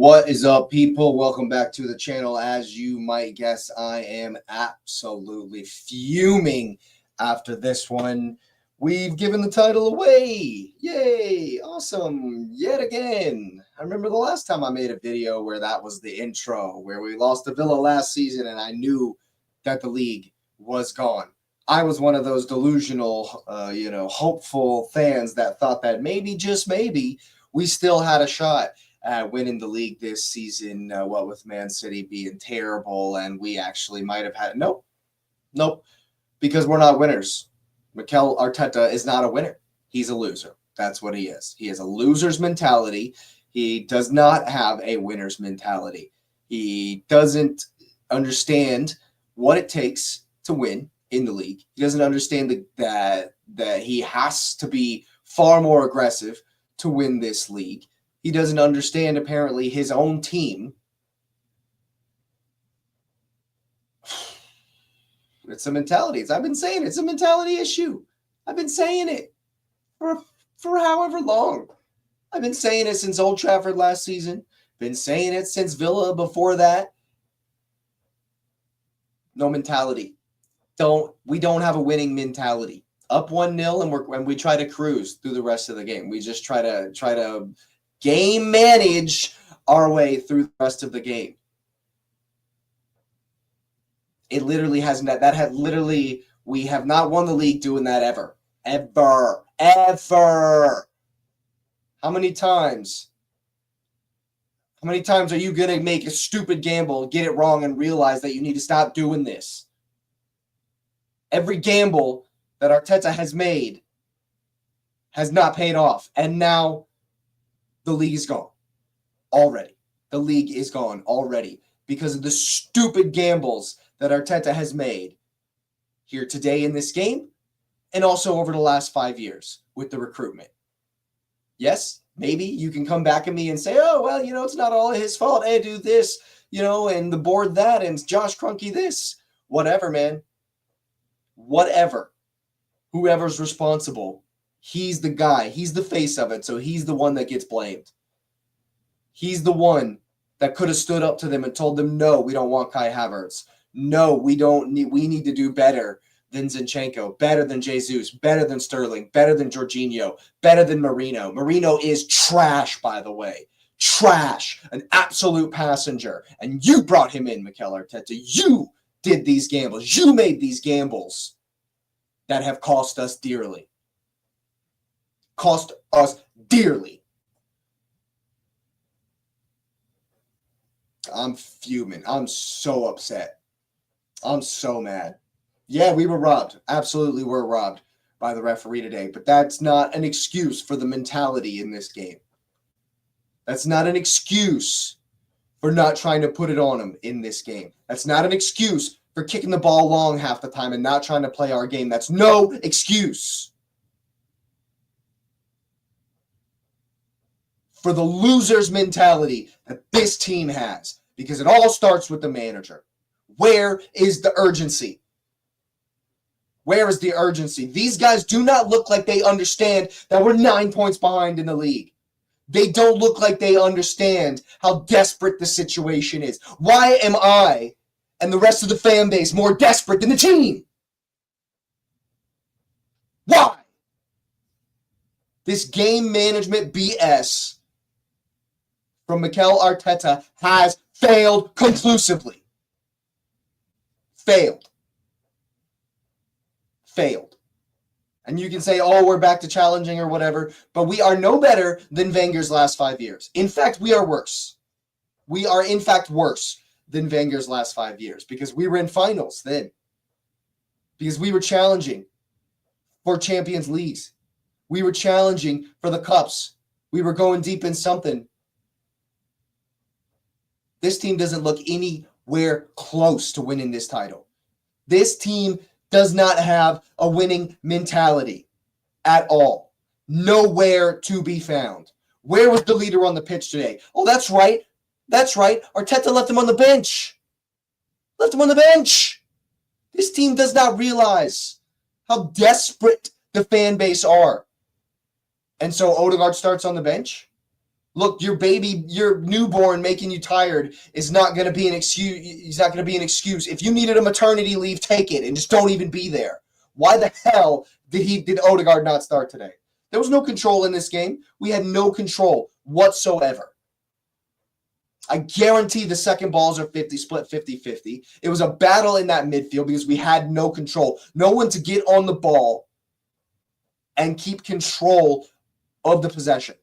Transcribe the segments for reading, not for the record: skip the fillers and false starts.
What is up, people? Welcome back to the channel. As you might guess, I am absolutely fuming after this one. We've given the title away. Yay! Awesome. Yet again. I remember the last time I made a video where that was the intro, where we lost to Villa last season and I knew that the league was gone. I was one of those delusional, hopeful fans that thought that maybe, just maybe, we still had a shot at winning the league this season, what with Man City being terrible, and we actually might have had nope, because we're not winners. Mikel Arteta is not a winner. He's a loser. That's what he is. He has a loser's mentality. He does not have a winner's mentality. He doesn't understand what it takes to win in the league. He doesn't understand that he has to be far more aggressive to win this league. He doesn't understand, apparently, his own team. It's a mentality. I've been saying it's a mentality issue. I've been saying it for however long. I've been saying it since Old Trafford last season. Been saying it since Villa before that. No mentality. We don't have a winning mentality. Up 1-0 and we try to cruise through the rest of the game. We just try to game manage our way through the rest of the game. It literally hasn't. We have not won the league doing that ever. How many times are you going to make a stupid gamble, get it wrong, and realize that you need to stop doing this? Every gamble that Arteta has made has not paid off. And now the league is gone already. The league is gone already because of the stupid gambles that Arteta has made here today in this game and also over the last 5 years with the recruitment. Yes, maybe you can come back at me and say, oh, well, it's not all his fault. Hey, do this, and the board that, and Josh Kroenke this. Whatever, man. Whatever. Whoever's responsible. He's the guy. He's the face of it, so he's the one that gets blamed. He's the one that could have stood up to them and told them, no, we don't want Kai Havertz. No, we need to do better than Zinchenko, better than Jesus, better than Sterling, better than Jorginho, better than Marino. Marino is trash, by the way. Trash. An absolute passenger. And you brought him in, Mikel Arteta. You did these gambles. You made these gambles that have cost us dearly. Cost us dearly. I'm fuming. I'm so upset. I'm so mad. Yeah, we were robbed. Absolutely were robbed by the referee today. But that's not an excuse for the mentality in this game. That's not an excuse for not trying to put it on them in this game. That's not an excuse for kicking the ball long half the time and not trying to play our game. That's no excuse for the loser's mentality that this team has, because it all starts with the manager. Where is the urgency? Where is the urgency? These guys do not look like they understand that we're 9 points behind in the league. They don't look like they understand how desperate the situation is. Why am I and the rest of the fan base more desperate than the team? Why? This game management BS from Mikel Arteta has failed conclusively. Failed. And you can say, oh, we're back to challenging or whatever, but we are no better than Wenger's last 5 years. In fact, we are worse. We are, in fact, worse than Wenger's last 5 years because we were in finals then. Because we were challenging for Champions Leagues. We were challenging for the cups. We were going deep in something. This team doesn't look anywhere close to winning this title. This team does not have a winning mentality at all. Nowhere to be found. Where was the leader on the pitch today? Oh, that's right. Arteta left him on the bench. This team does not realize how desperate the fan base are. And so Odegaard starts on the bench? Look, your baby, your newborn making you tired is not going to be an excuse. He's not going to be an excuse. If you needed a maternity leave, take it and just don't even be there. Why the hell did Odegaard not start today? There was no control in this game. We had no control whatsoever. I guarantee the second balls are split 50-50. It was a battle in that midfield because we had no control. No one to get on the ball and keep control of the possession.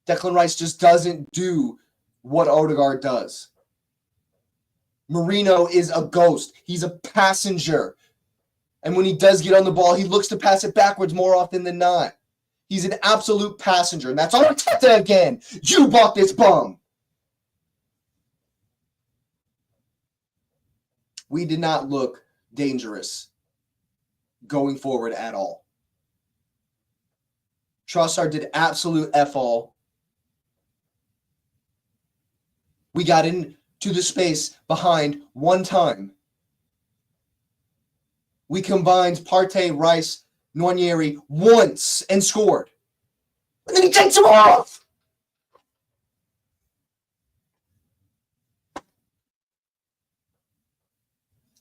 Declan Rice just doesn't do what Odegaard does. Merino is a ghost. He's a passenger. And when he does get on the ball, he looks to pass it backwards more often than not. He's an absolute passenger. And that's Arteta again. You bought this bum. We did not look dangerous going forward at all. Trossard did absolute F-all. We got into the space behind one time. We combined Partey, Rice, Nwaneri once and scored. And then he takes him off.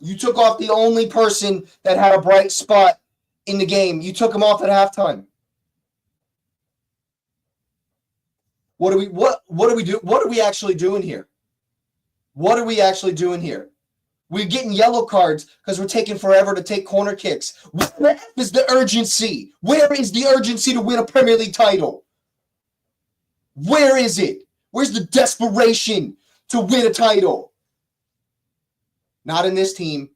You took off the only person that had a bright spot in the game. You took him off at halftime. What are we actually doing here? What are we actually doing here? We're getting yellow cards because we're taking forever to take corner kicks. Where is the urgency? Where is the urgency to win a Premier League title? Where is it? Where's the desperation to win a title? Not in this team.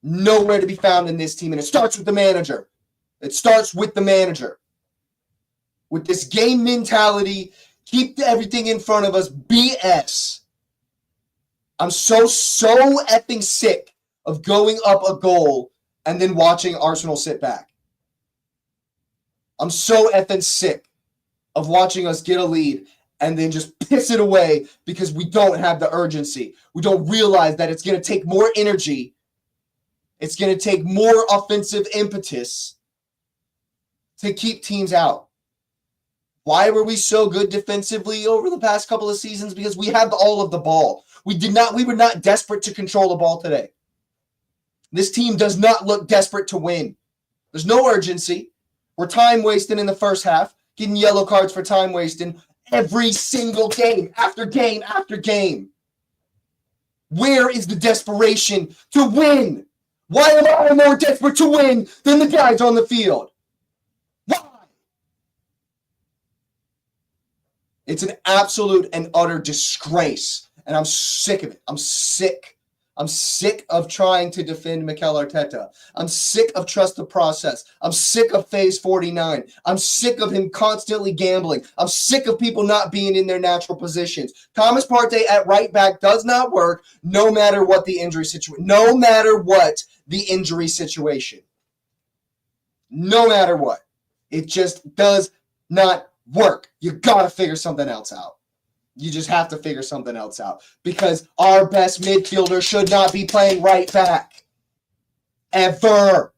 Nowhere to be found in this team. And it starts with the manager. It starts with the manager. With this game mentality, keep everything in front of us, BS. I'm so effing sick of going up a goal and then watching Arsenal sit back. I'm so effing sick of watching us get a lead and then just piss it away because we don't have the urgency. We don't realize that it's going to take more energy. It's going to take more offensive impetus to keep teams out. Why were we so good defensively over the past couple of seasons? Because we had all of the ball. We were not desperate to control the ball today. This team does not look desperate to win. There's no urgency. We're time wasting in the first half, getting yellow cards for time wasting every single game after game after game. Where is the desperation to win? Why am I more desperate to win than the guys on the field? Why? It's an absolute and utter disgrace. And I'm sick of it. I'm sick. I'm sick of trying to defend Mikel Arteta. I'm sick of trust the process. I'm sick of phase 49. I'm sick of him constantly gambling. I'm sick of people not being in their natural positions. Thomas Partey at right back does not work no matter what the injury situation. No matter what the injury situation. No matter what. It just does not work. You got to figure something else out. You just have to figure something else out because our best midfielder should not be playing right back. Ever.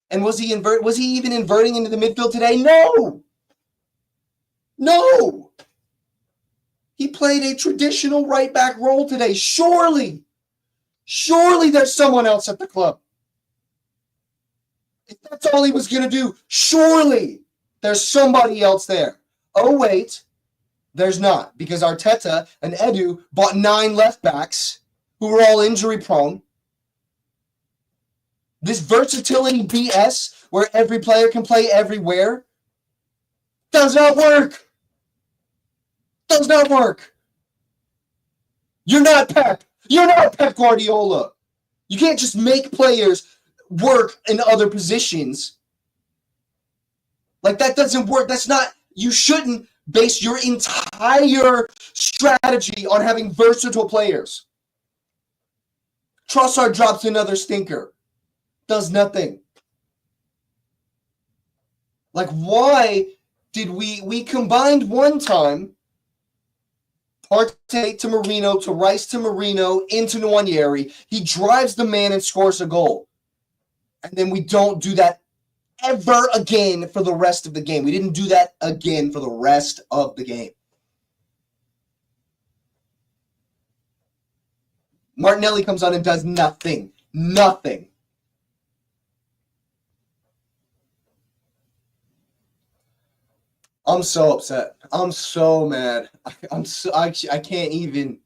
And was he even inverting into the midfield today? No. No. He played a traditional right back role today. Surely there's someone else at the club. If that's all he was going to do, surely there's somebody else there. Oh, wait. There's not, because Arteta and Edu bought 9 left backs who were all injury prone. This versatility BS where every player can play everywhere does not work. Does not work. You're not Pep. You're not Pep Guardiola. You can't just make players work in other positions. Like, that doesn't work. That's not, you shouldn't base your entire strategy on having versatile players. Trossard drops another stinker. Does nothing. Like, why did we combined one time Partey to Merino, to Rice to Merino, into Nwaneri. He drives the man and scores a goal. And then we don't do that ever again for the rest of the game. We didn't do that again for the rest of the game. Martinelli comes on and does nothing. Nothing. I'm so upset. I'm so mad. I can't even.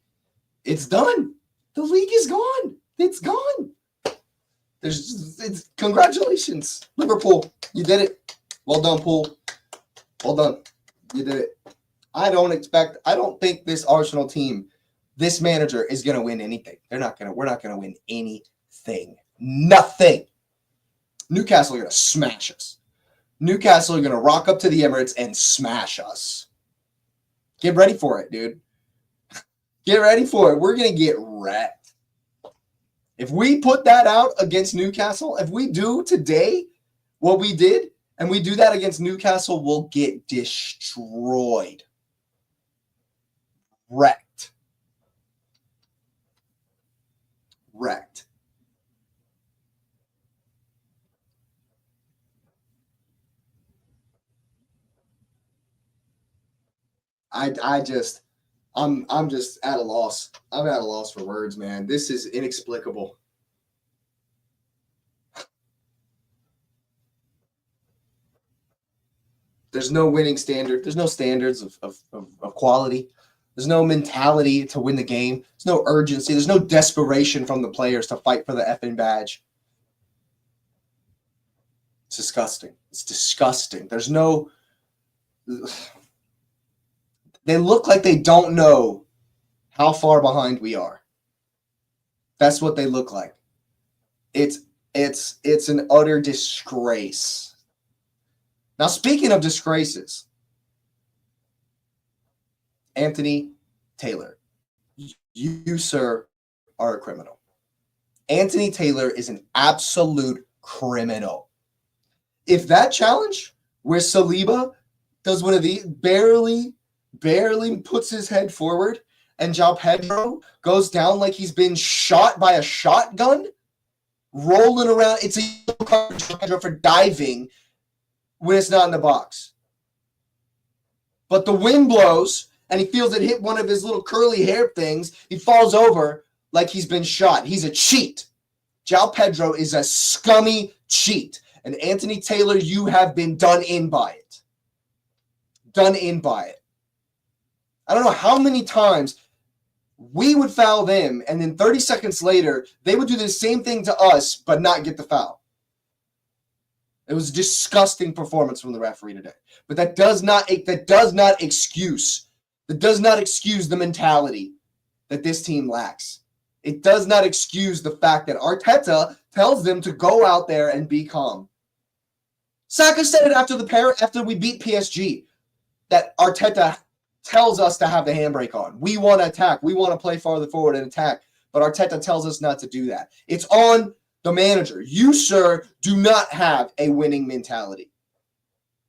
It's done. The league is gone. It's gone. Congratulations, Liverpool. You did it. Well done, Pool. Well done. You did it. I don't think this Arsenal team, this manager is going to win anything. We're not going to win anything. Nothing. Newcastle are going to smash us. Newcastle are going to rock up to the Emirates and smash us. Get ready for it, dude. Get ready for it. We're going to get wrecked. If we put that out against Newcastle, if we do today what we did, and we do that against Newcastle, we'll get destroyed. Wrecked. Wrecked. I'm just at a loss. I'm at a loss for words, man. This is inexplicable. There's no winning standard. There's no standards of quality. There's no mentality to win the game. There's no urgency. There's no desperation from the players to fight for the effing badge. It's disgusting. It's disgusting. There's no... They look like they don't know how far behind we are. That's what they look like. It's an utter disgrace. Now, speaking of disgraces, Anthony Taylor, you, sir, are a criminal. Anthony Taylor is an absolute criminal. If that challenge where Saliba does one of these, barely puts his head forward, and Joao Pedro goes down like he's been shot by a shotgun, rolling around. It's a yellow card for Pedro for diving when it's not in the box. But the wind blows, and he feels it hit one of his little curly hair things. He falls over like he's been shot. He's a cheat. Joao Pedro is a scummy cheat. And Anthony Taylor, you have been done in by it. Done in by it. I don't know how many times we would foul them, and then 30 seconds later, they would do the same thing to us, but not get the foul. It was a disgusting performance from the referee today. But that does not excuse the mentality that this team lacks. It does not excuse the fact that Arteta tells them to go out there and be calm. Saka said it after we beat PSG, that Arteta tells us to have the handbrake on. We want to attack. We want to play farther forward and attack. But Arteta tells us not to do that. It's on the manager. You, sir, do not have a winning mentality.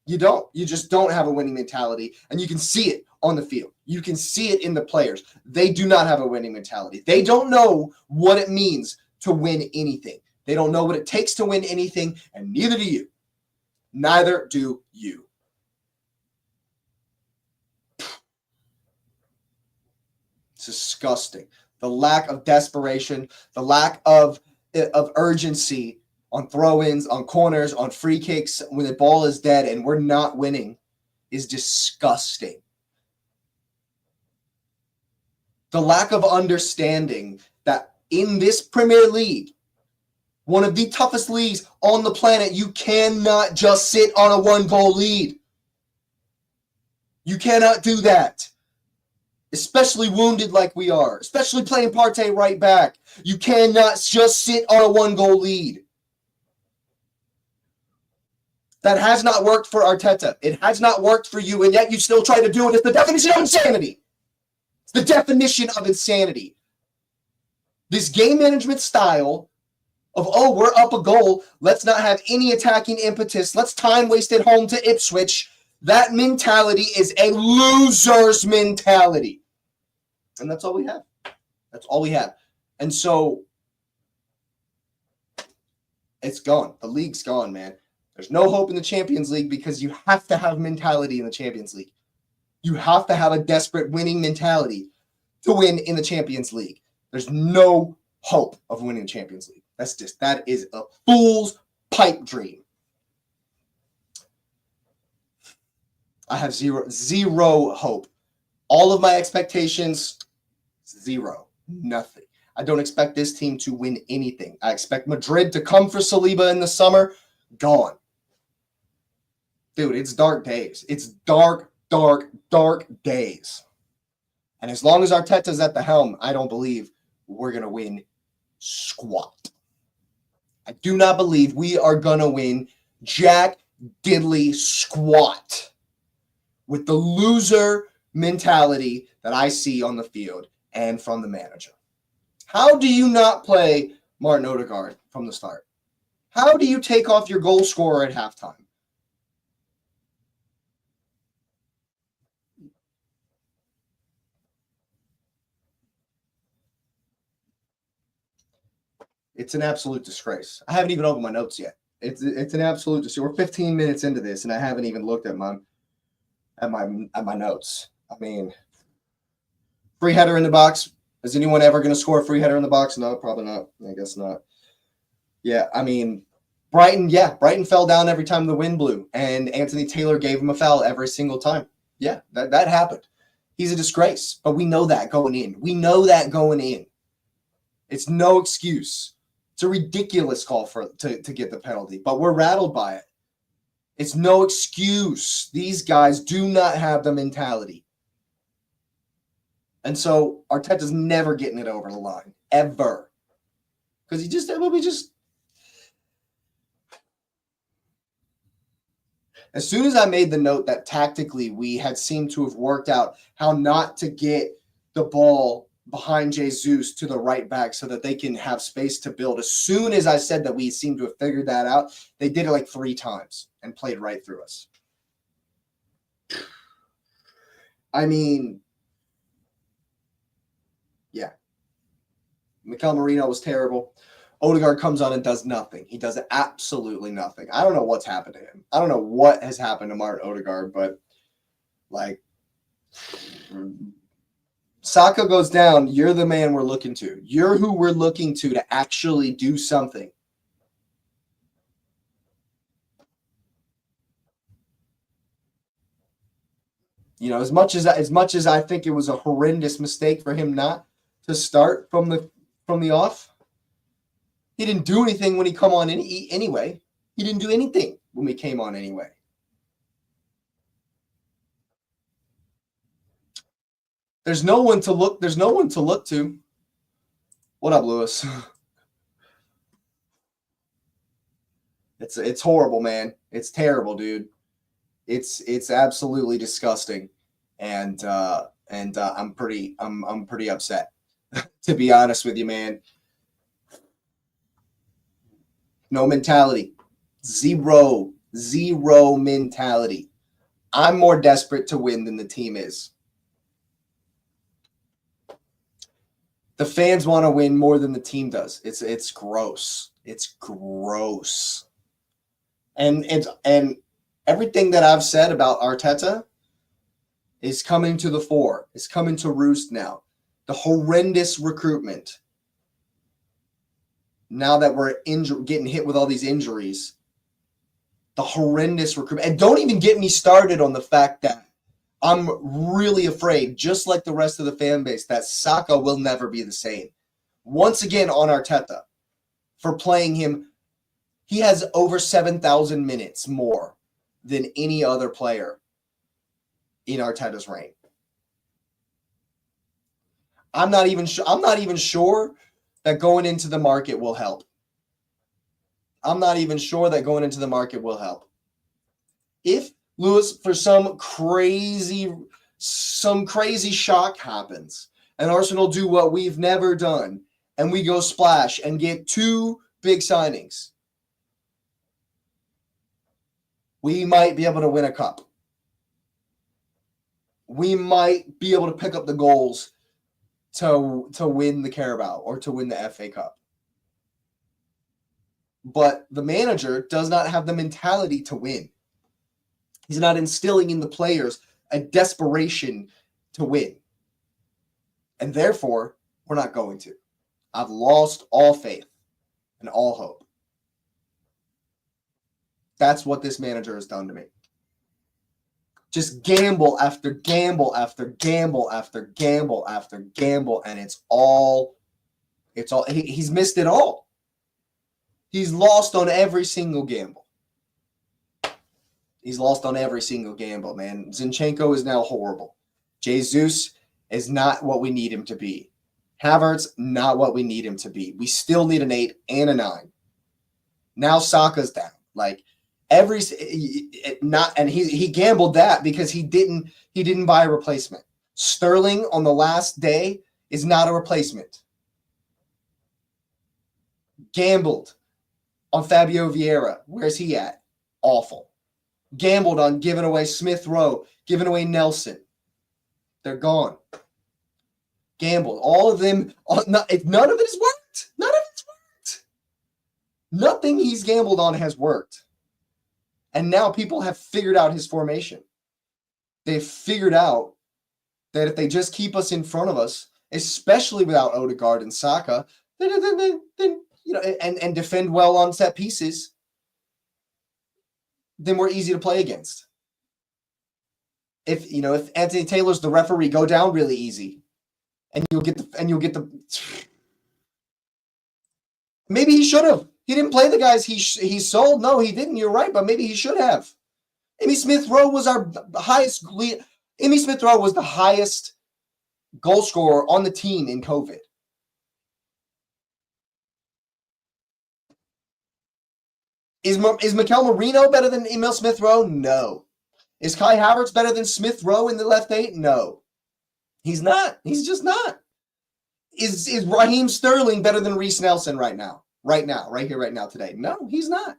You don't. You just don't have a winning mentality. And you can see it on the field. You can see it in the players. They do not have a winning mentality. They don't know what it means to win anything. They don't know what it takes to win anything, and neither do you. Neither do you. It's disgusting. The lack of desperation, the lack of urgency on throw-ins, on corners, on free kicks when the ball is dead and we're not winning is disgusting. The lack of understanding that in this Premier League, one of the toughest leagues on the planet, you cannot just sit on a 1-goal lead. You cannot do that. Especially wounded like we are. Especially playing Partey right back. You cannot just sit on a 1-goal lead. That has not worked for Arteta. It has not worked for you, and yet you still try to do it. It's the definition of insanity. It's the definition of insanity. This game management style of, oh, we're up a goal, let's not have any attacking impetus, let's time waste at home to Ipswich. That mentality is a loser's mentality. And that's all we have. That's all we have. And so it's gone. The league's gone, man. There's no hope in the Champions League because you have to have mentality in the Champions League. You have to have a desperate winning mentality to win in the Champions League. There's no hope of winning the Champions League. That is a fool's pipe dream. I have zero hope. All of my expectations, zero. Nothing. I don't expect this team to win anything. I expect Madrid to come for Saliba in the summer. Gone. Dude, it's dark days. It's dark days. And as long as Arteta's at the helm, I don't believe we're going to win squat. I do not believe we are going to win jack diddly squat with the loser mentality that I see on the field and from the manager. How do you not play Martin Odegaard from the start? How do you take off your goal scorer at halftime? It's an absolute disgrace. I haven't even opened my notes yet. It's an absolute disgrace. We're 15 minutes into this, and I haven't even looked at my notes. I mean, free header in the box. Is anyone ever going to score a free header in the box? No, probably not. I guess not. Yeah, I mean, Brighton fell down every time the wind blew, and Anthony Taylor gave him a foul every single time. Yeah, that happened. He's a disgrace, but we know that going in. It's no excuse. It's a ridiculous call to get the penalty, but we're rattled by it. It's no excuse. These guys do not have the mentality. And so Arteta's never getting it over the line, ever. Because as soon as I made the note that tactically we had seemed to have worked out how not to get the ball behind Jesus to the right back so that they can have space to build. As soon as I said that we seem to have figured that out, they did it like 3 times and played right through us. I mean, yeah. Mikel Merino was terrible. Odegaard comes on and does nothing. He does absolutely nothing. I don't know what's happened to him. I don't know what has happened to Martin Odegaard, but like Saka goes down, you're the man we're looking to. You're who we're looking to actually do something. You know, as much as I think it was a horrendous mistake for him not to start from the off, he didn't do anything when he come on anyway. He didn't do anything when we came on anyway. There's no one to look to. What up, Lewis? It's horrible, man. It's terrible, dude. It's absolutely disgusting, and I'm pretty upset, to be honest with you, man. No mentality, zero mentality. I'm more desperate to win than the team is. The fans want to win more than the team does. It's gross. It's gross. And everything that I've said about Arteta is coming to the fore. It's coming to roost now. The horrendous recruitment. Now that we're getting hit with all these injuries, the horrendous recruitment. And don't even get me started on the fact that I'm really afraid, just like the rest of the fan base, that Saka will never be the same. Once again on Arteta for playing him. He has over 7,000 minutes more than any other player in Arteta's reign. I'm not even sure that going into the market will help. If Lewis, for some crazy shock happens and Arsenal do what we've never done and we go splash and get 2 big signings, we might be able to win a cup. We might be able to pick up the goals to win the Carabao or to win the FA Cup. But the manager does not have the mentality to win. He's not instilling in the players a desperation to win. And therefore, we're not going to. I've lost all faith and all hope. That's what this manager has done to me. Just gamble after gamble after gamble after gamble after gamble, and it's all he's missed it all. He's lost on every single gamble. He's lost on every single gamble, man. Zinchenko is now horrible. Jesus is not what we need him to be. Havertz, not what we need him to be. We still need an 8 and a 9. Now Saka's down. Like he gambled that because he didn't buy a replacement. Sterling on the last day is not a replacement. Gambled on Fabio Vieira. Where's he at? Awful. Gambled on giving away Smith Rowe, giving away Nelson. They're gone. Gambled. All of them. None of it has worked. None of it's worked. Nothing he's gambled on has worked. And now people have figured out his formation. They've figured out that if they just keep us in front of us, especially without Odegaard and Saka, then and defend well on set pieces, then we're easy to play against. If Anthony Taylor's the referee, go down really easy, and you'll get the. Maybe he should have. He didn't play the guys he sold. No, he didn't. You're right, but maybe he should have. Emmy Smith Rowe was our highest. Emmy Smith Rowe was the highest goal scorer on the team in COVID. Is Mikel Merino better than Emil Smith Rowe? No. Is Kai Havertz better than Smith Rowe in the left 8? No. He's not. He's just not. Is Raheem Sterling better than Reece Nelson right now? Right here, right now, today? No, he's not.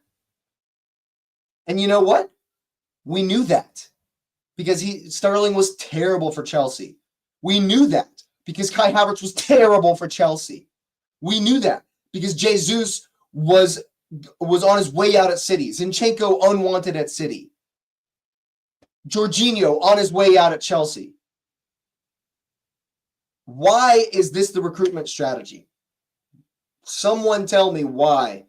And you know what? We knew that because Sterling was terrible for Chelsea. We knew that because Kai Havertz was terrible for Chelsea. We knew that because Jesus was on his way out at City. Zinchenko unwanted at City. Jorginho on his way out at Chelsea. Why is this the recruitment strategy? Someone tell me why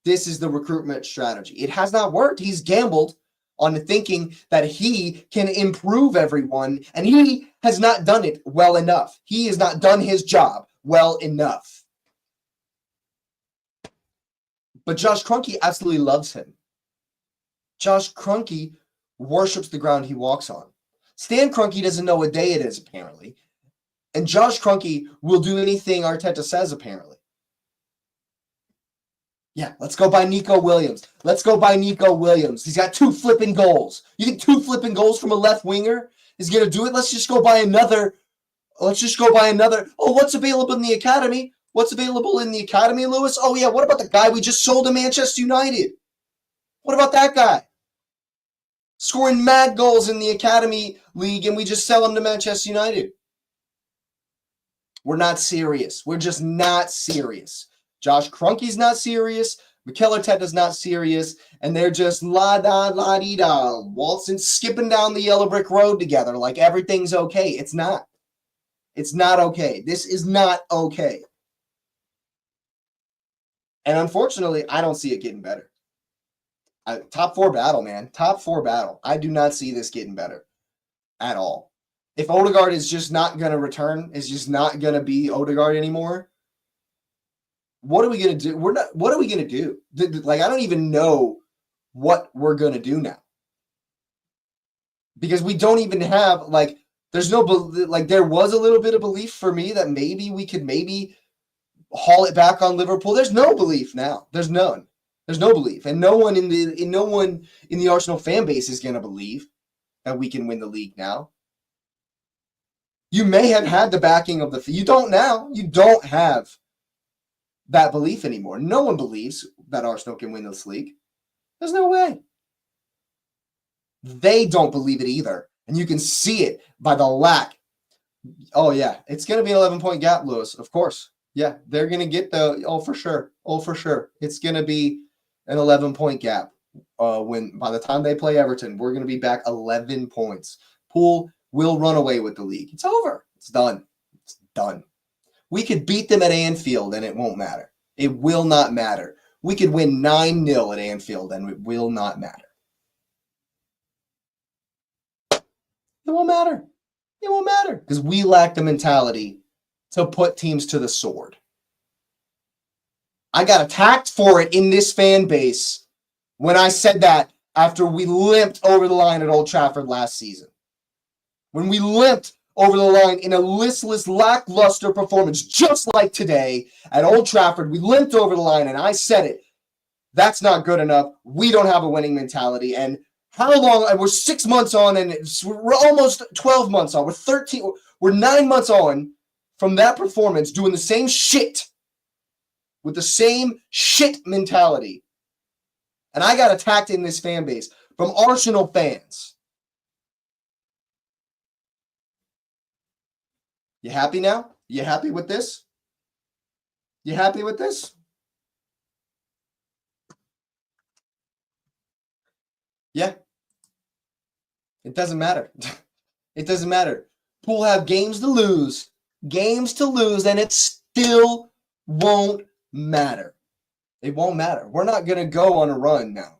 this is the recruitment strategy. It has not worked. He's gambled on thinking that he can improve everyone, and he has not done it well enough. He has not done his job well enough. But Josh Kroenke absolutely loves him. Josh Kroenke worships the ground he walks on. Stan Kroenke doesn't know what day it is, apparently. And Josh Kroenke will do anything Arteta says, apparently. Yeah, let's go buy Nico Williams. Let's go buy Nico Williams. He's got 2 flipping goals. You think 2 flipping goals from a left winger is going to do it? Let's just go buy another. Oh, what's available in the academy? What's available in the academy, Lewis? Oh, yeah, what about the guy we just sold to Manchester United? What about that guy? Scoring mad goals in the academy league, and we just sell him to Manchester United. We're not serious. We're just not serious. Josh Kroenke's not serious. Mikel Arteta's not serious. And they're just la-da-la-dee-da, waltzing, skipping down the yellow brick road together like everything's okay. It's not. It's not okay. This is not okay. And unfortunately, I don't see it getting better. Top 4 battle, man. Top 4 battle. I do not see this getting better at all. If Odegaard is just not going to return, is just not going to be Odegaard anymore, what are we going to do? What are we going to do? Like, I don't even know what we're going to do now. Because we don't even have, like, there's no, like, there was a little bit of belief for me that maybe we could haul it back on Liverpool. There's no belief now. There's none. There's no belief. And no one in the Arsenal fan base is going to believe that we can win the league now. You may have had the backing of you don't now. You don't have that belief anymore. No one believes that Arsenal can win this league. There's no way. They don't believe it either. And you can see it by the lack. Oh, yeah. It's going to be an 11-point gap, Lewis. Of course. Yeah, they're going to get for sure. Oh, for sure. It's going to be an 11-point gap. When by the time they play Everton, we're going to be back 11 points. Pool will run away with the league. It's over. It's done. It's done. We could beat them at Anfield and it won't matter. It will not matter. We could win 9-0 at Anfield and it will not matter. It won't matter. It won't matter because we lack the mentality to put teams to the sword. I got attacked for it in this fan base when I said that after we limped over the line at Old Trafford last season. When we limped over the line in a listless, lackluster performance, just like today at Old Trafford, we limped over the line and I said it. That's not good enough. We don't have a winning mentality. And how long? We're 6 months on and we're almost 12 months on. We're 9 months on from that performance doing the same shit with the same shit mentality. And I got attacked in this fan base from Arsenal fans. You happy now? You happy with this? You happy with this? Yeah. It doesn't matter. It doesn't matter. We'll have games to lose, and it still won't matter. It won't matter. We're not going to go on a run now.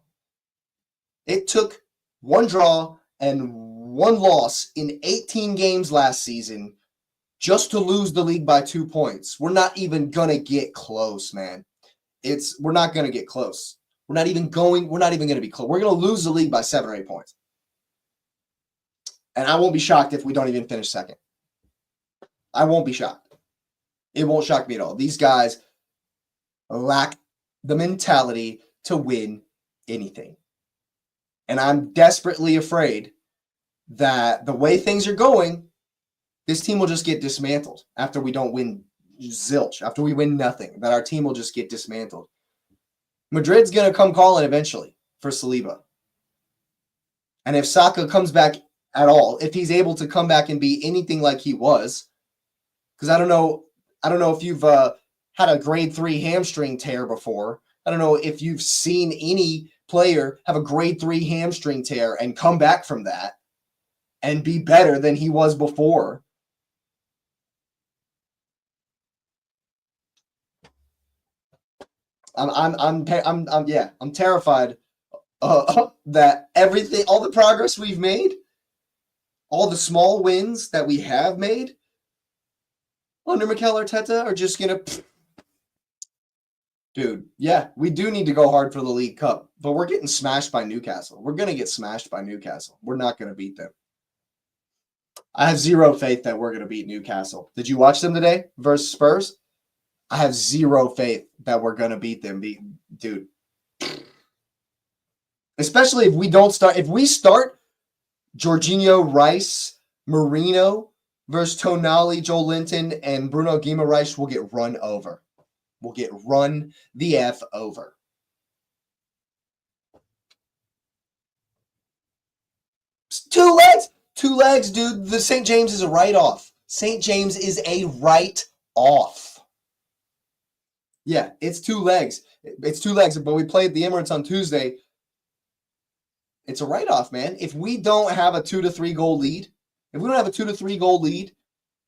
It took one draw and one loss in 18 games last season just to lose the league by 2 points. We're not even going to get close, man. We're not going to get close. We're not even going to be close. We're going to lose the league by 7 or 8 points. And I won't be shocked if we don't even finish second. I won't be shocked. It won't shock me at all. These guys lack the mentality to win anything. And I'm desperately afraid that the way things are going, this team will just get dismantled after we don't win zilch, after we win nothing, that our team will just get dismantled. Madrid's going to come calling eventually for Saliba. And if Saka comes back at all, if he's able to come back and be anything like he was, because I don't know if you've had a grade 3 hamstring tear before. I don't know if you've seen any player have a grade 3 hamstring tear and come back from that and be better than he was before. I'm terrified that everything, all the progress we've made, all the small wins that we have made under Mikel Arteta are just going to... Dude, yeah, we do need to go hard for the League Cup, but we're getting smashed by Newcastle. We're going to get smashed by Newcastle. We're not going to beat them. I have zero faith that we're going to beat Newcastle. Did you watch them today versus Spurs? I have zero faith that we're going to beat them. Dude. Especially if we don't start. If we start Jorginho, Rice, Marino versus Tonali, Joel Linton, and Bruno Guimaraes, we'll get run over. We'll get run the F over. Two legs, dude. The St. James is a write-off. St. James is a write-off. Yeah, it's 2 legs. It's 2 legs, but we played the Emirates on Tuesday. It's a write-off, man. If we don't have a 2 to 3 goal lead,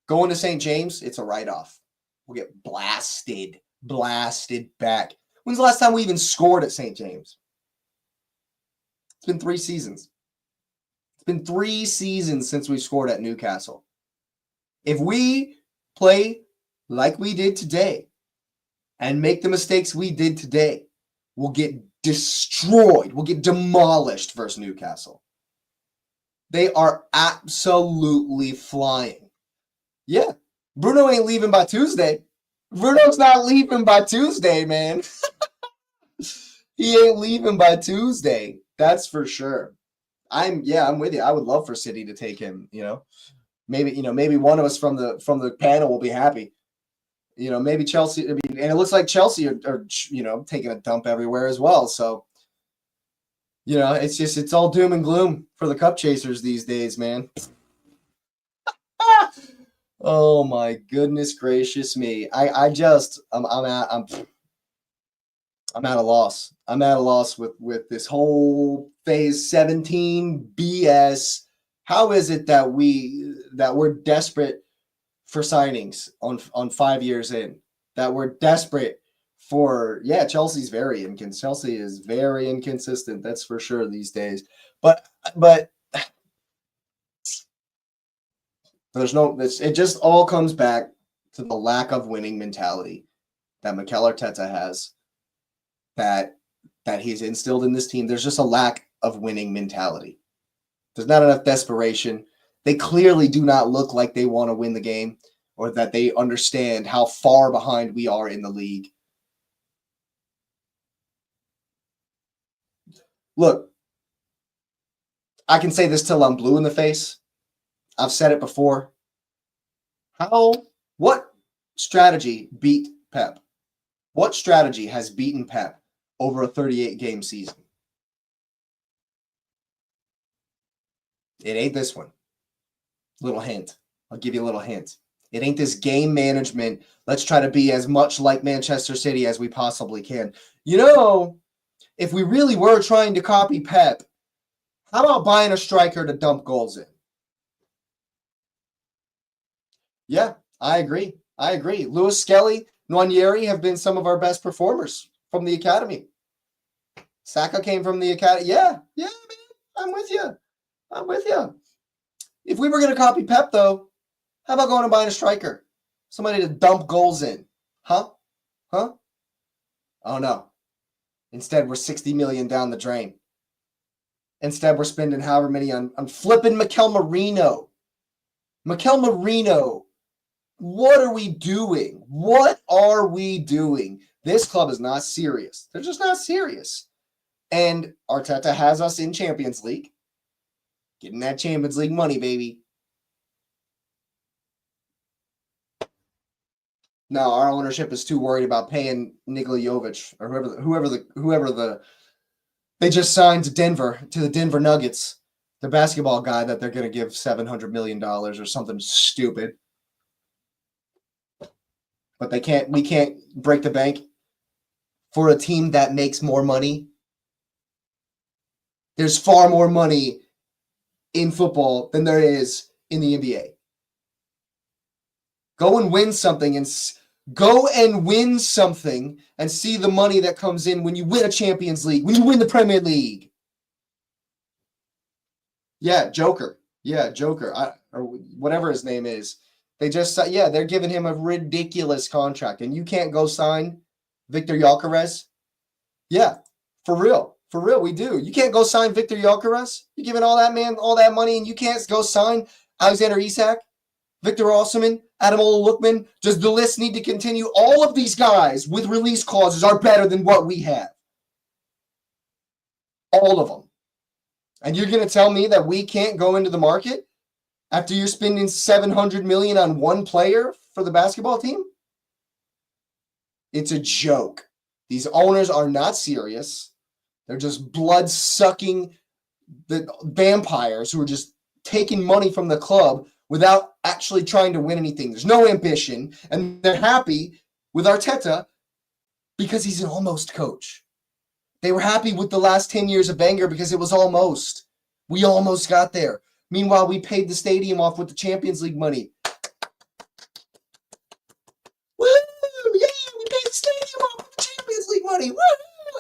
going to St. James, it's a write-off. We'll get blasted back. When's the last time we even scored at St. James? It's been 3 seasons. It's been 3 seasons since we scored at Newcastle. If we play like we did today and make the mistakes we did today, we'll get destroyed. We'll get demolished versus Newcastle. They are absolutely flying. Yeah, Bruno ain't leaving by Tuesday. Bruno's not leaving by Tuesday, man. He ain't leaving by Tuesday. That's for sure. I'm with you. I would love for City to take him, Maybe one of us from the panel will be happy. Maybe Chelsea, and it looks like Chelsea are taking a dump everywhere as well. So, it's all doom and gloom for the cup chasers these days, man. Oh my goodness gracious me. I'm at a loss. I'm at a loss with this whole phase 17 BS. How is it that we're desperate for signings on 5 years in? That we're desperate for Chelsea is very inconsistent, that's for sure these days. But it just all comes back to the lack of winning mentality that Mikel Arteta has, that he's instilled in this team. There's just a lack of winning mentality. There's not enough desperation. They clearly do not look like they want to win the game or that they understand how far behind we are in the league. Look, I can say this till I'm blue in the face. I've said it before. What strategy beat Pep? What strategy has beaten Pep over a 38-game season? It ain't this one. Little hint. I'll give you a little hint. It ain't this game management. Let's try to be as much like Manchester City as we possibly can. You know, if we really were trying to copy Pep, how about buying a striker to dump goals in? Yeah, I agree. Lewis Skelly, Nwaneri have been some of our best performers from the academy. Saka came from the academy. Yeah, man. I'm with you. If we were going to copy Pep, though, how about going and buying a striker? Somebody to dump goals in. Huh? Oh, no. Instead, we're 60 million down the drain. Instead, we're spending however many on flipping Mikel Merino. What are we doing? This club is not serious. They're just not serious. And Arteta has us in Champions League. Getting that Champions League money, baby. No, our ownership is too worried about paying Nikola Jovic or whoever they just signed to the Denver Nuggets, the basketball guy that they're going to give $700 million or something stupid. But we can't break the bank for a team that makes more money. There's far more money in football than there is in the NBA. Go and win something and see the money that comes in when you win a Champions League, when you win the Premier League. Yeah, Joker. Or whatever his name is. They're giving him a ridiculous contract, and you can't go sign Victor Gyökeres. Yeah, for real, we do. You can't go sign Victor Gyökeres. You're giving all that money, and you can't go sign Alexander Isak, Victor Osimhen, Adam Lookman. Does the list need to continue? All of these guys with release clauses are better than what we have. All of them. And you're going to tell me that we can't go into the market after you're spending $700 million on one player for the basketball team? It's a joke. These owners are not serious. They're just blood-sucking vampires who are just taking money from the club without actually trying to win anything. There's no ambition, and they're happy with Arteta because he's an almost coach. They were happy with the last 10 years of Wenger because it was almost. We almost got there. Meanwhile, we paid the stadium off with the Champions League money. Woo! Yeah, we paid the stadium off with the Champions League money. Woo!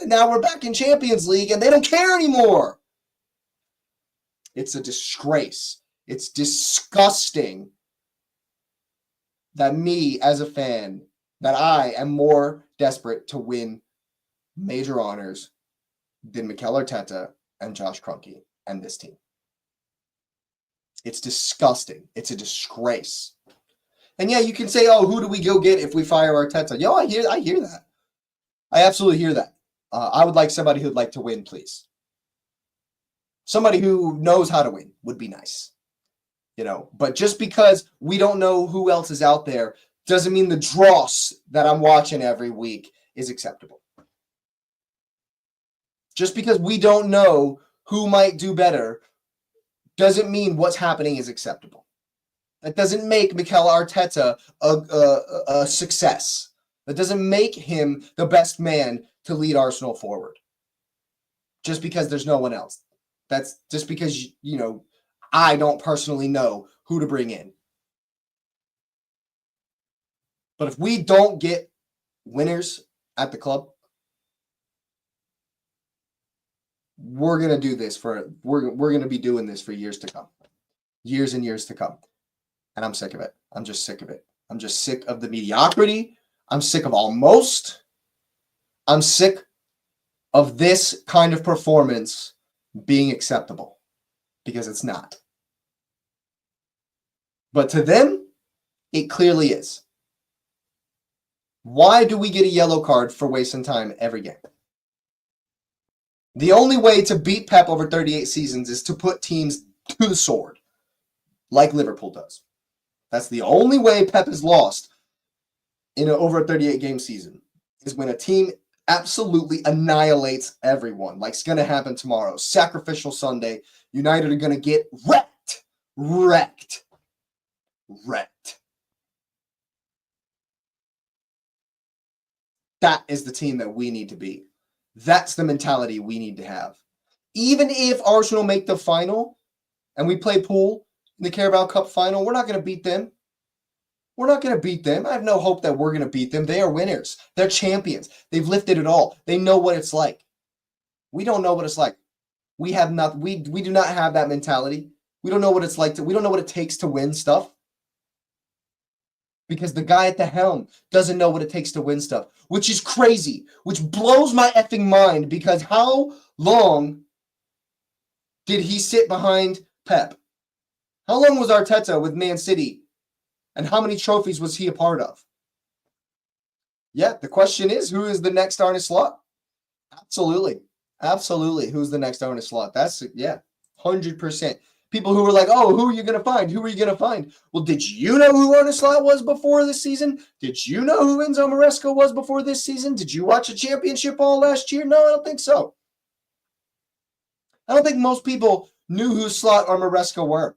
And now we're back in Champions League, and they don't care anymore. It's a disgrace. It's disgusting that me, as a fan, that I am more desperate to win major honors than Mikel Arteta and Josh Kroenke and this team. It's disgusting. It's a disgrace. And yeah, you can say, oh, who do we go get if we fire Arteta? Yo, I hear that. I absolutely hear that. I would like somebody who'd like to win, please. Somebody who knows how to win would be nice. But just because we don't know who else is out there doesn't mean the dross that I'm watching every week is acceptable. Just because we don't know who might do better doesn't mean what's happening is acceptable. That doesn't make Mikel Arteta a success. That doesn't make him the best man to lead Arsenal forward. Just because there's no one else. That's just because, you know, I don't personally know who to bring in. But if we don't get winners at the club, we're going to do this we're going to be doing this for years to come. Years and years to come. And I'm sick of it. I'm just sick of it. I'm just sick of the mediocrity. I'm sick of almost. I'm sick of this kind of performance being acceptable, because it's not. But to them, it clearly is. Why do we get a yellow card for wasting time every game? The only way to beat Pep over 38 seasons is to put teams to the sword, like Liverpool does. That's the only way Pep is lost in over a 38-game season, is when a team absolutely annihilates everyone, like it's going to happen tomorrow. Sacrificial Sunday. United are going to get wrecked. That is the team that we need to be. That's the mentality we need to have. Even if Arsenal make the final and we play Pool in the Carabao Cup final, we're not going to beat them. We're not going to beat them. I have no hope that we're going to beat them. They are winners. They're champions. They've lifted it all. They know what it's like. We don't know what it's like. We have not. We do not have that mentality. We don't know what it's like to. We don't know what it takes to win stuff. Because the guy at the helm doesn't know what it takes to win stuff, which is crazy, which blows my effing mind, because how long did he sit behind Pep? How long was Arteta with Man City? And how many trophies was he a part of? Yeah, the question is, who is the next Arne Slot? Absolutely. Absolutely. Who's the next Arne Slot? That's, yeah, 100%. People who were like, oh, who are you going to find? Who are you going to find? Well, did you know who Arne Slot was before this season? Did you know who Enzo Maresca was before this season? Did you watch a championship all last year? No, I don't think so. I don't think most people knew who Slot or Maresca were.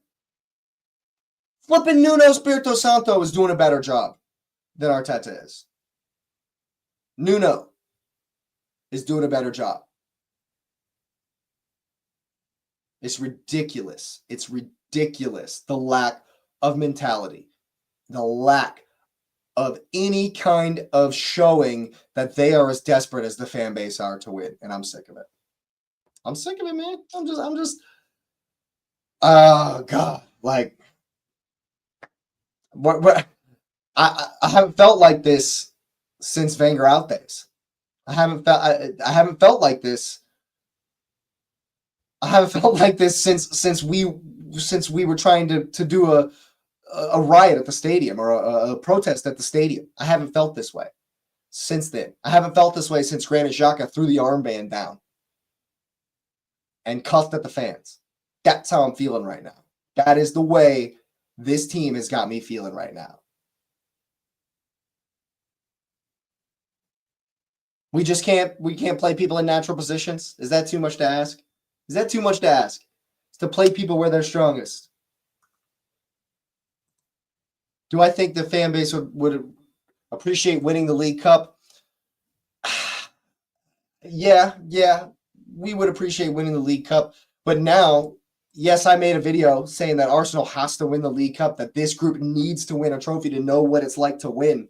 Flipping Nuno Espirito Santo is doing a better job than Arteta is. Nuno is doing a better job. It's ridiculous. It's ridiculous. The lack of mentality. The lack of any kind of showing that they are as desperate as the fan base are to win. And I'm sick of it. I'm sick of it, man. I'm just, oh, God. Like, what I haven't felt like this since Wenger out days. I haven't felt like this. I haven't felt like this since we were trying to do a riot at the stadium, or a protest at the stadium. I haven't felt this way since then. I haven't felt this way since Granit Xhaka threw the armband down and cuffed at the fans. That's how I'm feeling right now. That is the way this team has got me feeling right now. We can't play people in natural positions. Is that too much to ask? Is that too much to ask? It's to play people where they're strongest. Do I think the fan base would appreciate winning the League Cup? Yeah, we would appreciate winning the League Cup. But now, yes, I made a video saying that Arsenal has to win the League Cup, that this group needs to win a trophy to know what it's like to win.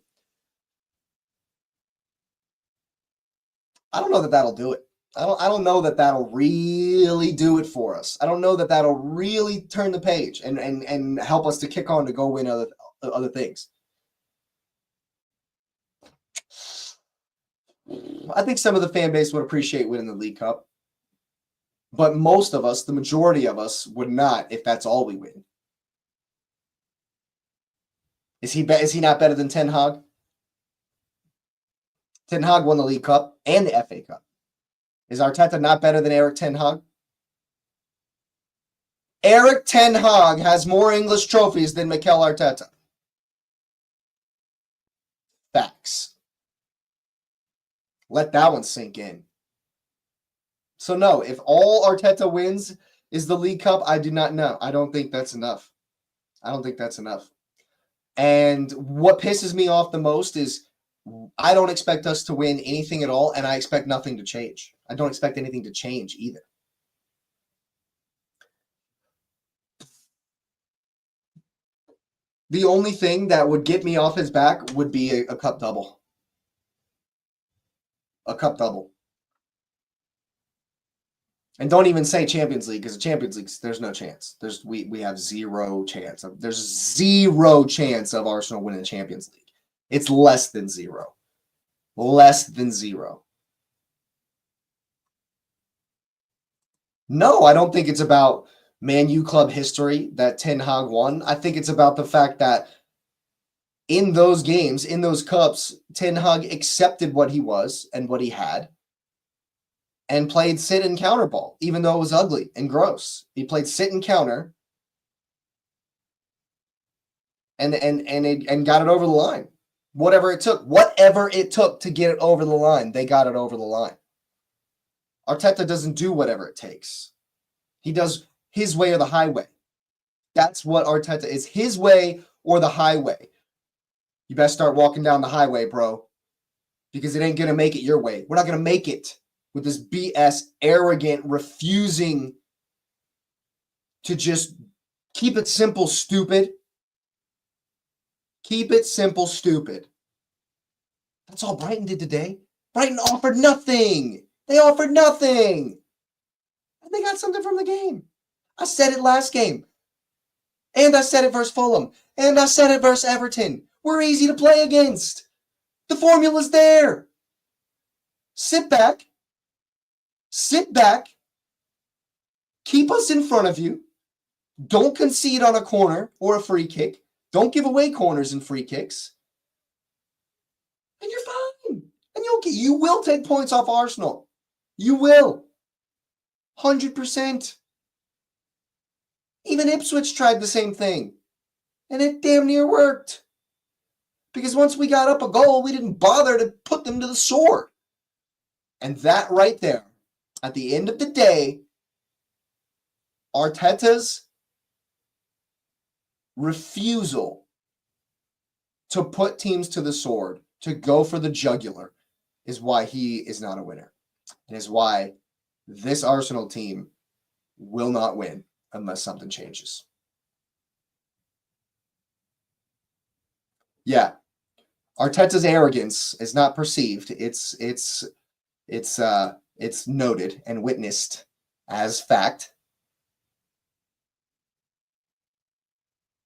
I don't know that that'll do it. I don't know that that'll really do it for us. I don't know that that'll really turn the page and help us to kick on to go win other things. I think some of the fan base would appreciate winning the League Cup, but most of us, the majority of us, would not if that's all we win. Is he not better than Ten Hag? Ten Hag won the League Cup and the FA Cup. Is Arteta not better than Erik Ten Hag? Erik Ten Hag has more English trophies than Mikel Arteta. Facts. Let that one sink in. So no, if all Arteta wins is the League Cup, I do not know. I don't think that's enough. I don't think that's enough. And what pisses me off the most is I don't expect us to win anything at all, and I expect nothing to change. I don't expect anything to change either. The only thing that would get me off his back would be a cup double. A cup double. And don't even say Champions League, because the Champions League, there's no chance. We have zero chance. There's zero chance of Arsenal winning the Champions League. It's less than zero. Less than zero. No, I don't think it's about Man U club history that Ten Hag won. I think it's about the fact that in those games, in those cups, Ten Hag accepted what he was and what he had and played sit and counter ball, even though it was ugly and gross. He played sit and counter and got it over the line. Whatever it took to get it over the line, they got it over the line. Arteta doesn't do whatever it takes. He does his way or the highway. That's what Arteta is, his way or the highway. You best start walking down the highway, bro, because it ain't going to make it your way. We're not going to make it with this BS, arrogant, refusing to just keep it simple, stupid. Keep it simple, stupid. That's all Brighton did today. Brighton offered nothing. They offered nothing. And they got something from the game. I said it last game. And I said it versus Fulham. And I said it versus Everton. We're easy to play against. The formula's there. Sit back. Sit back. Keep us in front of you. Don't concede on a corner or a free kick. Don't give away corners and free kicks. And you're fine. And you will take points off Arsenal. You will. 100%. Even Ipswich tried the same thing. And it damn near worked. Because once we got up a goal, we didn't bother to put them to the sword. And that right there, at the end of the day, Arteta's refusal to put teams to the sword, to go for the jugular, is why he is not a winner. And is why this Arsenal team will not win unless something changes. Yeah. Arteta's arrogance is not perceived. It's noted and witnessed as fact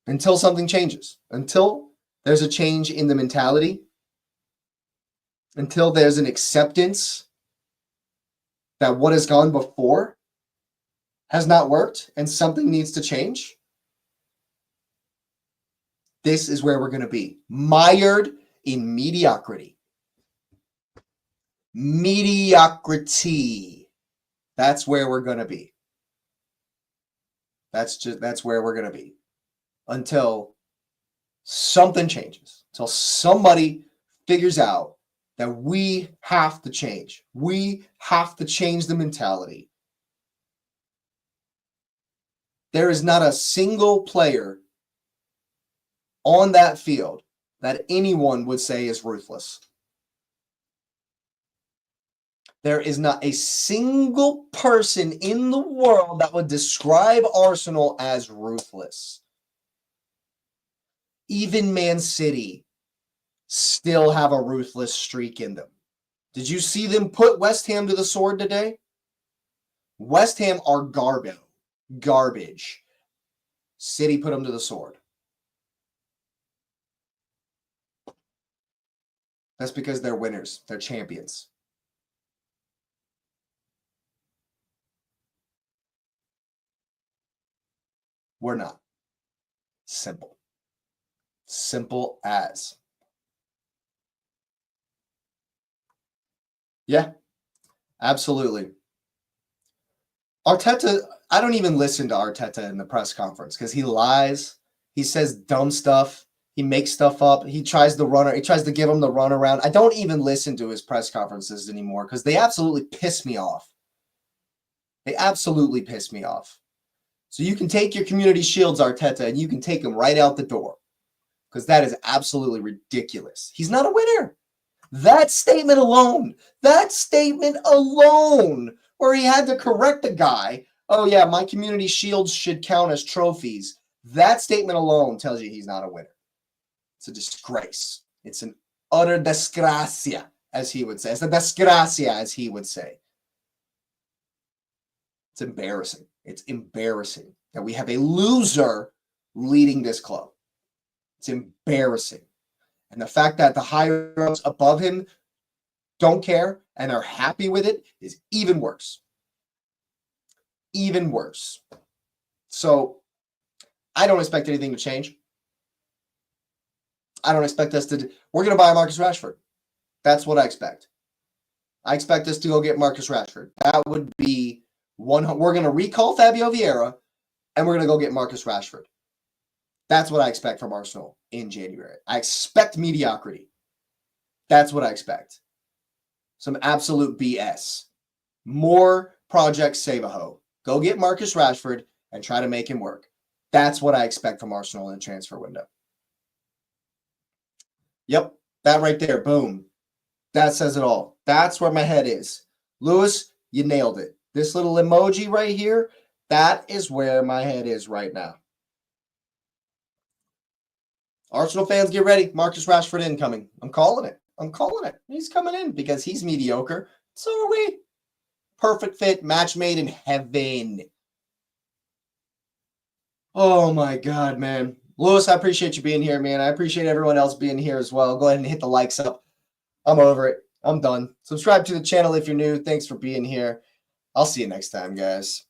until something changes. Until there's a change in the mentality. Until there's an acceptance that what has gone before has not worked and something needs to change. This is where we're going to be. Mired in mediocrity. Mediocrity. That's where we're going to be. That's where we're going to be. Until something changes. Until somebody figures out that we have to change. We have to change the mentality. There is not a single player on that field that anyone would say is ruthless. There is not a single person in the world that would describe Arsenal as ruthless. Even Man City still have a ruthless streak in them. Did you see them put West Ham to the sword today? West Ham are garbage. City put them to the sword. That's because they're winners. They're champions. We're not. Simple. Simple as. Yeah, absolutely. Arteta, I don't even listen to Arteta in the press conference because he lies. He says dumb stuff. He makes stuff up. He tries to give him the runaround. I don't even listen to his press conferences anymore because they absolutely piss me off. They absolutely piss me off. So you can take your community shields, Arteta, and you can take them right out the door. Because that is absolutely ridiculous. He's not a winner. That statement alone, where he had to correct the guy, oh yeah, my community shields should count as trophies. That statement alone tells you he's not a winner. It's a disgrace. It's an utter desgracia, as he would say. It's a desgracia, as he would say. It's embarrassing. It's embarrassing that we have a loser leading this club. It's embarrassing. And the fact that the higher-ups above him don't care and are happy with it is even worse. Even worse. So I don't expect anything to change. I don't expect us to... We're going to buy Marcus Rashford. That's what I expect. I expect us to go get Marcus Rashford. That would be one... We're going to recall Fabio Vieira, and we're going to go get Marcus Rashford. That's what I expect from Arsenal in January. I expect mediocrity. That's what I expect. Some absolute BS. More Project Save-A-Ho. Go get Marcus Rashford and try to make him work. That's what I expect from Arsenal in the transfer window. Yep, that right there, boom. That says it all. That's where my head is. Lewis, you nailed it. This little emoji right here, that is where my head is right now. Arsenal fans, get ready. Marcus Rashford incoming. I'm calling it. I'm calling it. He's coming in because he's mediocre. So are we. Perfect fit. Match made in heaven. Oh, my God, man. Lewis, I appreciate you being here, man. I appreciate everyone else being here as well. Go ahead and hit the likes up. I'm over it. I'm done. Subscribe to the channel if you're new. Thanks for being here. I'll see you next time, guys.